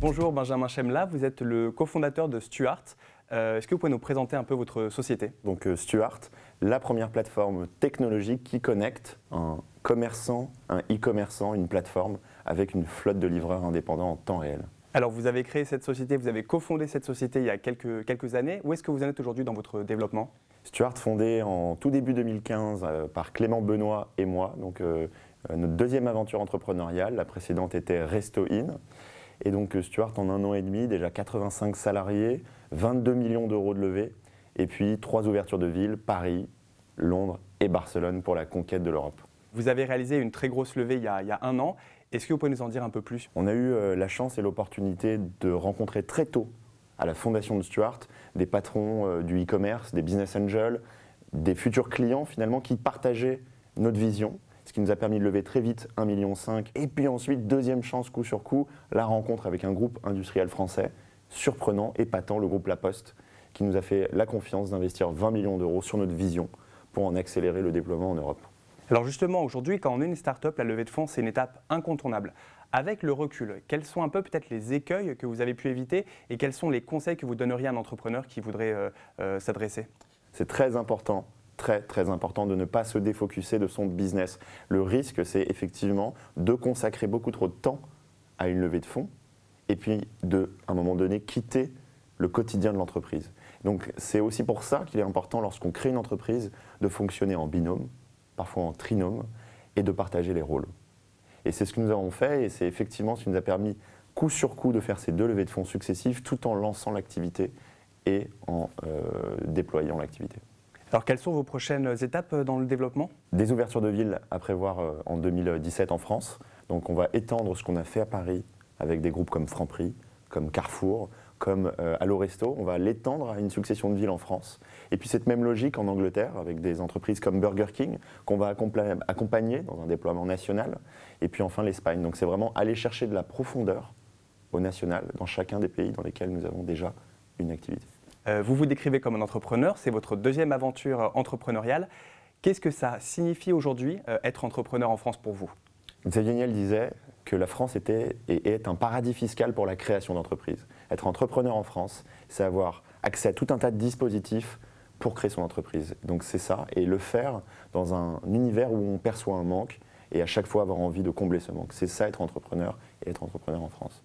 Bonjour Benjamin Chemla, vous êtes le cofondateur de Stuart. Est-ce que vous pouvez nous présenter un peu votre société? Donc Stuart, la première plateforme technologique qui connecte un commerçant, un e-commerçant, une plateforme avec une flotte de livreurs indépendants en temps réel. Alors vous avez créé cette société, vous avez cofondé cette société il y a quelques années. Où est-ce que vous en êtes aujourd'hui dans votre développement? Stuart, fondé en tout début 2015 par Clément Benoît et moi, donc notre deuxième aventure entrepreneuriale. La précédente était Resto In. Et donc Stuart, en 1 an et demi, déjà 85 salariés, 22 millions d'euros de levée, et puis 3 ouvertures de villes, Paris, Londres et Barcelone pour la conquête de l'Europe. Vous avez réalisé une très grosse levée il y a 1 an. Est-ce que vous pouvez nous en dire un peu plus? On a eu la chance et l'opportunité de rencontrer très tôt, à la fondation de Stuart, des patrons du e-commerce, des business angels, des futurs clients finalement qui partageaient notre vision, ce qui nous a permis de lever très vite 1,5 million. Et puis ensuite, deuxième chance coup sur coup, la rencontre avec un groupe industriel français, surprenant, épatant, le groupe La Poste, qui nous a fait la confiance d'investir 20 millions d'euros sur notre vision pour en accélérer le déploiement en Europe. Alors justement, aujourd'hui, quand on est une start-up, la levée de fonds, c'est une étape incontournable. Avec le recul, quels sont un peu peut-être les écueils que vous avez pu éviter et quels sont les conseils que vous donneriez à un entrepreneur qui voudrait s'adresser? C'est très important. Très important de ne pas se défocuser de son business. Le risque, c'est effectivement de consacrer beaucoup trop de temps à une levée de fonds et puis à un moment donné, quitter le quotidien de l'entreprise. Donc c'est aussi pour ça qu'il est important, lorsqu'on crée une entreprise, de fonctionner en binôme, parfois en trinôme, et de partager les rôles. Et c'est ce que nous avons fait, et c'est effectivement ce qui nous a permis, coup sur coup, de faire ces 2 levées de fonds successives, tout en lançant l'activité et en déployant l'activité. Alors quelles sont vos prochaines étapes dans le développement? Des ouvertures de villes à prévoir en 2017 en France. Donc on va étendre ce qu'on a fait à Paris avec des groupes comme Franprix, comme Carrefour, comme Allo Resto. On va l'étendre à une succession de villes en France. Et puis cette même logique en Angleterre avec des entreprises comme Burger King qu'on va accompagner dans un déploiement national. Et puis enfin l'Espagne. Donc c'est vraiment aller chercher de la profondeur au national dans chacun des pays dans lesquels nous avons déjà une activité. Vous vous décrivez comme un entrepreneur, c'est votre deuxième aventure entrepreneuriale. Qu'est-ce que ça signifie aujourd'hui être entrepreneur en France pour vous? Xavier Niel disait que la France était et est un paradis fiscal pour la création d'entreprises. Être entrepreneur en France, c'est avoir accès à tout un tas de dispositifs pour créer son entreprise. Donc c'est ça, et le faire dans un univers où on perçoit un manque et à chaque fois avoir envie de combler ce manque. C'est ça être entrepreneur et être entrepreneur en France.